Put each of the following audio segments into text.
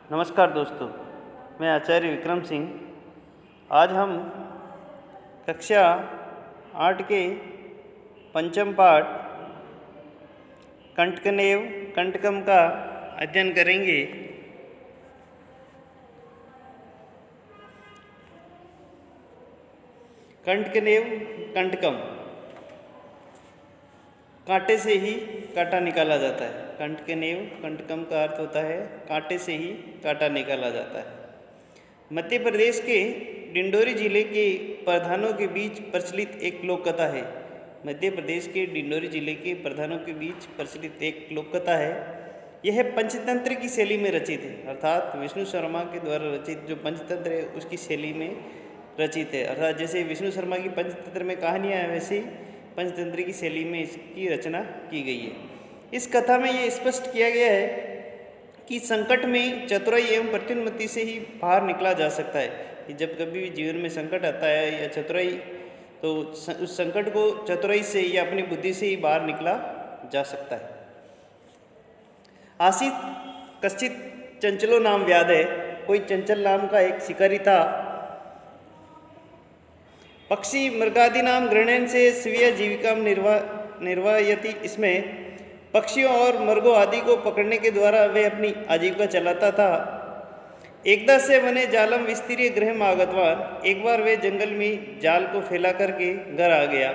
नमस्कार दोस्तों, मैं आचार्य विक्रम सिंह। आज हम कक्षा 8 के पंचम पाठ कंटकनेव कंटकम का अध्ययन करेंगे। कंटकनेव कंटकम, कांटे से ही कांटा निकाला जाता है। कंटकनेव कंटकम का अर्थ होता है कांटे से ही कांटा निकाला जाता है। मध्य प्रदेश के डिंडोरी जिले के प्रधानों के बीच प्रचलित एक लोक कथा है। मध्य प्रदेश के डिंडोरी जिले के प्रधानों के बीच प्रचलित एक लोक कथा है। यह पंचतंत्र की शैली में रचित है, अर्थात विष्णु शर्मा के द्वारा रचित जो पंचतंत्र है उसकी शैली में रचित है। अर्थात जैसे विष्णु शर्मा की पंचतंत्र में कहानियाँ हैं, वैसे ही पंचतंत्र की शैली में इसकी रचना की गई है। इस कथा में ये स्पष्ट किया गया है कि संकट में चतुराई एवं प्रत्युन्नति से ही बाहर निकला जा सकता है। कि जब कभी भी जीवन में संकट आता है या चतुराई, तो उस संकट को चतुराई से या अपनी बुद्धि से ही बाहर निकला जा सकता है। आसीत कश्चित चंचलो नाम व्याध है। कोई चंचल नाम का एक शिकारी था। पक्षी मृगादि नाम ग्रहण से स्वीय जीविका निर्वाहयति। इसमें पक्षियों और मृगों आदि को पकड़ने के द्वारा वे अपनी आजीविका चलाता था। एकदा से वने जालम विस्तीर्य गृह आगतवान। एक बार वे जंगल में जाल को फैला करके घर आ गया।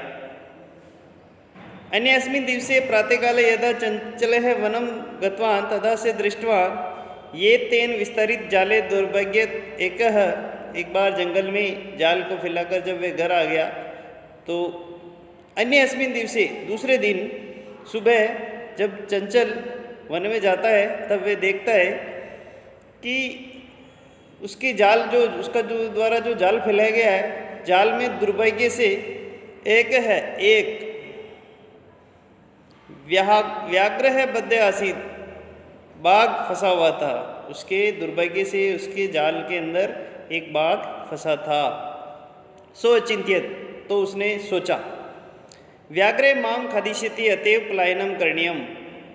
अन्यस्मिन् दिवसे प्रातःकाले यदा चंचलः वनं गतवान् तदा से दृष्टवान् ये तेन विस्तारित जाले दुर्भाग्यत एकः। एक बार जंगल में जाल को फैलाकर जब वे घर आ गया, तो अन्यस्मिन् दिवसे दूसरे दिन सुबह जब चंचल वन में जाता है, तब वे देखता है कि उसके जाल जो उसका जो द्वारा जो जाल फैलाया गया है, जाल में दुर्भाग्य से एक व्याघ्र है बद्ध आसीत, बाघ फंसा हुआ था। उसके दुर्भाग्य से उसके जाल के अंदर एक बाघ फंसा था। सो अचिंत्यत, तो उसने सोचा, व्याघ्रे माम खादिष्यति अतएव पलायनम करणीयम।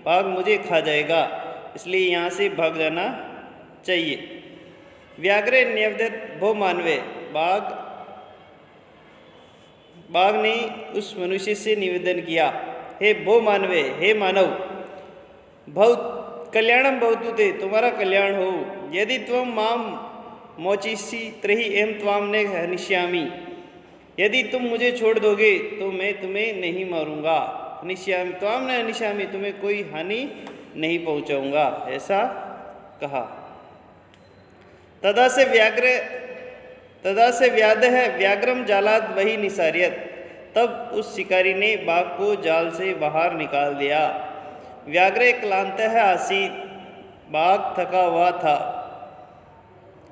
बाघ मुझे खा जाएगा, इसलिए यहाँ से भाग जाना चाहिए। व्याघ्रे न्यवदत भो मानवे। बाघ ने उस मनुष्य से निवेदन किया, हे भो मानवे, हे मानव, बहुत कल्याणम भवतु ते, तुम्हारा कल्याण हो। यदि त्वं माम मोचिष्यसि तर्हि अहं त्वां न हनिष्यामि। यदि तुम मुझे छोड़ दोगे तो मैं तुम्हें नहीं मारूंगा। हनिष्यामि त्वां न हनिष्यामि, तुम्हें कोई हानि नहीं पहुंचाऊंगा, ऐसा कहा। तदा से व्याधः व्याघ्रम जालाद वही निसार्यत। तब उस शिकारी ने बाघ को जाल से बाहर निकाल दिया। व्याघ्रे क्लांतः आसीत, बाघ थका हुआ था।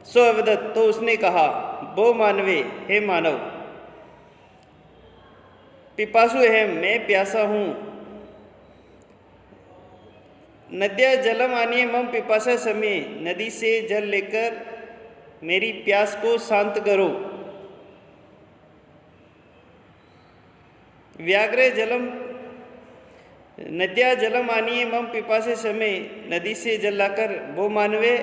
सो अवदत, तो उसने कहा, भो मानवे, हे मानव, पिपासु अहम, मैं प्यासा हूँ। नद्या जलम आनिए मम पिपासा समय, नदी से जल लेकर मेरी प्यास को शांत करो। व्याघ्रे जलम नद्या जलम आनिए मम पिपासे समय, नदी से जल लाकर, भो मानवे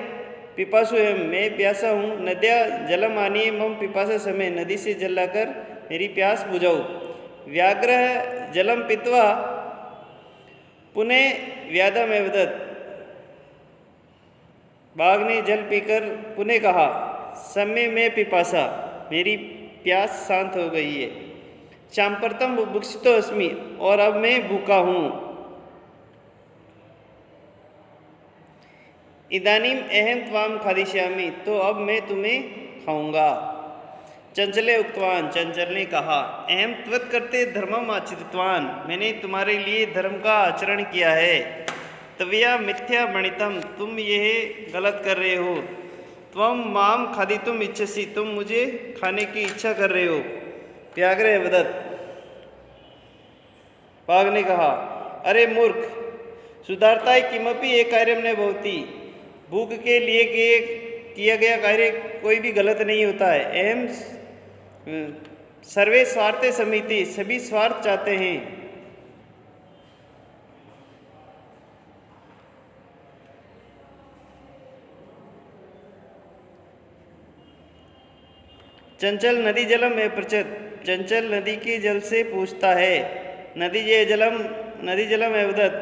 पिपासु एवं, मैं प्यासा हूँ। नद्या जलम आनिए मम पिपासा समय, नदी से जल लाकर मेरी प्यास बुझाओ। व्याघ्र जलम पीत्वा पुनः व्याधम एवदत। बाघ ने जल पीकर पुनः कहा, समय में पिपासा, मेरी प्यास शांत हो गई है। सांप्रतम बुभुक्षितो अस्मि, और अब मैं भूखा हूँ। इदानीम अहम त्वाम खादिष्यामि, तो अब मैं तुम्हें खाऊंगा। चंचले उक्तवान, चंचल ने कहा, अहम त्वत् करते धर्मम आचरितवान, मैंने तुम्हारे लिए धर्म का आचरण किया है। तवया मिथ्या मणितम, तुम यह गलत कर रहे हो। त्वम माम खादितुम इच्छसि, तुम मुझे खाने की इच्छा कर रहे हो। व्याघ्र वदत, बाघ ने कहा, अरे मूर्ख, सुधारताय किमपि एक कार्यम न भवति। भूख के लिए किया गया कार्य कोई भी गलत नहीं होता है। अहम सर्वे स्वार्थे समिति, सभी स्वार्थ चाहते हैं। चंचल नदी जलम में पृच्छत, चंचल नदी के जल से पूछता है। नदी जलम एवदत,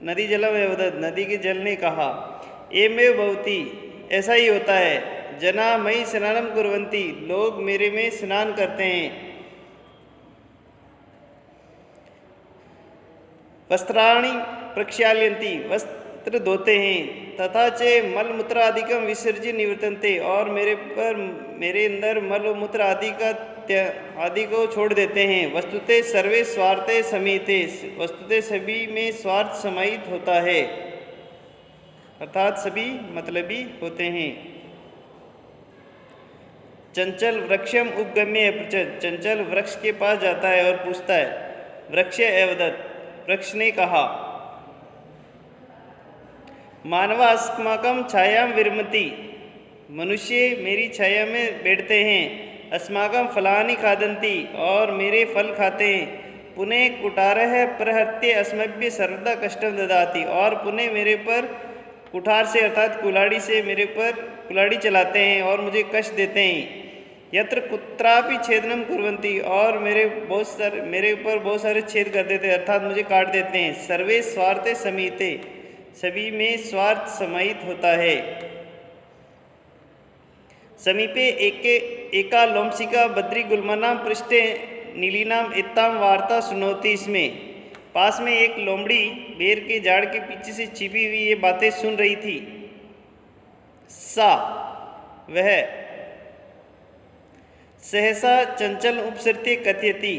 नदी जलम एवदत, नदी के जल ने कहा। एमेव भवति, ऐसा ही होता है। जना मयि स्नानम कुर्वन्ति, लोग मेरे में स्नान करते हैं। वस्त्राणि प्रक्षाल्यन्ति, वस्त्र धोते हैं। तथा च मलमूत्रादिकं विसर्ज्य निवर्तन्ते, और मेरे अंदर मल मूत्र आदि को छोड़ देते हैं। वस्तुते सर्वे स्वार्थे समीते, वस्तुते सभी में स्वार्थ समाहित होता है, अर्थात सभी मतलबी होते हैं। चंचल वृक्षम उपगम्य पृच्छत, चंचल वृक्ष के पास जाता है और पूछता है। वृक्ष एवदत, वृक्ष ने कहा। मानवा अस्माकं छायां विरमति, मनुष्य मेरी छाया में बैठते हैं। अस्माकं फलानि खादन्ति, और मेरे फल खाते हैं। पुनः कुटारः प्रहर्त्य अस्मभ्य सर्वदा कष्टं ददाति, और पुनः मेरे पर कुठार से अर्थात कुल्हाड़ी से मेरे पर कुल्हाड़ी चलाते हैं और मुझे कष्ट देते हैं। यत्र कुत्रापि छेदनम कुर्वन्ति, और मेरे ऊपर बहुत सारे छेद कर देते हैं, अर्थात मुझे काट देते हैं। सर्वे स्वार्थे समीते, सभी में स्वार्थ समाहित होता है। समीपे एका लोमसिका बद्री गुल्मनाम पृष्ठे नीलीनाम इत्ताम वार्ता सुनोती, इसमें पास में एक लोमड़ी बेर के झाड़ के पीछे से छिपी हुई ये बातें सुन रही थी। सा, वह सहसा चंचल उपसृत्य कथयति,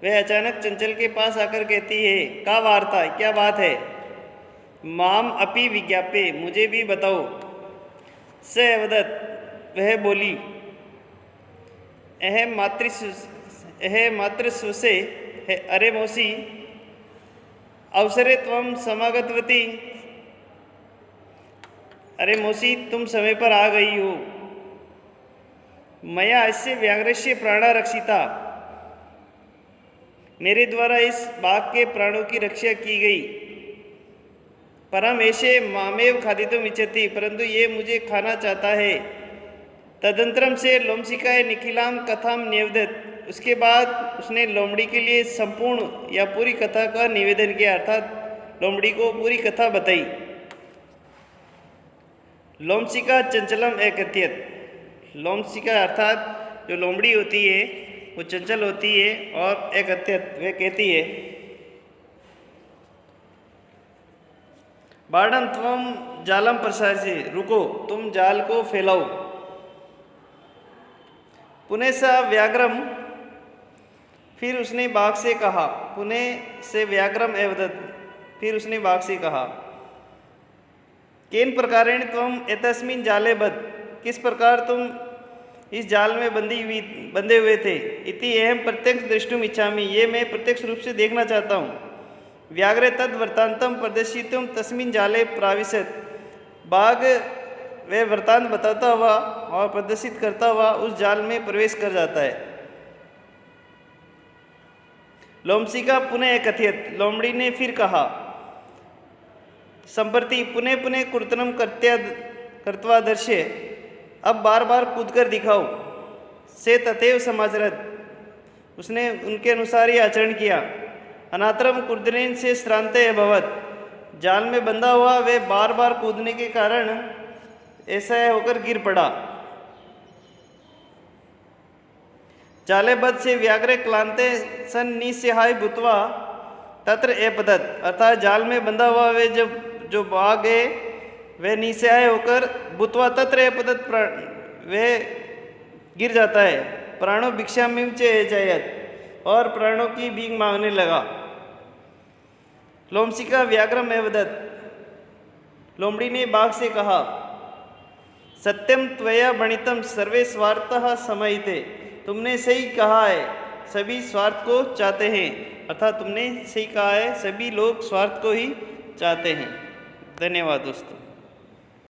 वह अचानक चंचल के पास आकर कहती है। का वार्ता, क्या बात है। माम अपि विज्ञापे, मुझे भी बताओ। स अवदत, वह बोली। अह मातृस्व से, अरे मौसी, अवसरे त्वं समागतवती, अरे मौसी तुम समय पर आ गई हो। मया अस्य व्याघ्रस्य प्राणा रक्षिता, मेरे द्वारा इस बाघ के प्राणों की रक्षा की गई। परम ऐसे मामेव खादितुम इच्छति, परंतु ये मुझे खाना चाहता है। तदंतरम से लोमसिकाय निखिलाम कथाम निवेदत, उसके बाद उसने लोमड़ी के लिए संपूर्ण या पूरी कथा का निवेदन किया, अर्थात लोमड़ी को पूरी कथा बताई। लोमसिका चंचलम एकत्यत, लोमसिका अर्थात जो लोमड़ी होती है वो चंचल होती है, और एकत्यत वह कहती है। बाढ़म त्वम जालम प्रसार से, रुको तुम जाल को फैलाओ। पुनः सा व्याघ्रम, फिर उसने बाघ से कहा। पुनः से व्याघ्रम एवदत, फिर उसने बाघ से कहा। केन प्रकारेण त्वम एतस्मिन् जाले बद्ध, किस प्रकार तुम इस जाल में बंधे हुए थे। इति अहम प्रत्यक्ष दृष्टुम इच्छामि, ये मैं प्रत्यक्ष रूप से देखना चाहता हूँ। व्याघ्रे तद वृत्तांतम प्रदर्शितुम तस्मिन् जाले प्राविशत, बाघ वह वृत्तांत बताता हुआ और प्रदर्शित करता हुआ उस जाल में प्रवेश कर जाता है। लोमसिका पुनः कथयत, लोमड़ी ने फिर कहा। संप्रति पुनः पुनः कीर्तनम कृत्वा दर्शे, अब बार बार कूद कर दिखाओ। से तथैव समाचरत, उसने उनके अनुसार ही आचरण किया। अनात्रम कूर्दनेन से श्रांते अभवत, जाल में बंधा हुआ वे बार बार कूदने के कारण ऐसा होकर गिर पड़ा। जालेबद्ध से व्याघ्रे क्लांते सन निस्सहाय भूत्वा तत्र एपदत, अर्थात जाल में बंधा हुआ वे जो बाघ है वह निस्सहाय होकर भूत्वा तत्र एपदत, वह गिर जाता है। प्राणो भिक्षामिव च जायत, और प्राणों की भीख मांगने लगा। लोमसिका व्याघ्रम एवदत, लोमड़ी ने बाघ से कहा। सत्यम त्वया भणितम सर्वे स्वार्थः समाहिते, तुमने सही कहा है, सभी स्वार्थ को चाहते हैं, अर्थात तुमने सही कहा है, सभी लोग स्वार्थ को ही चाहते हैं। धन्यवाद दोस्तों।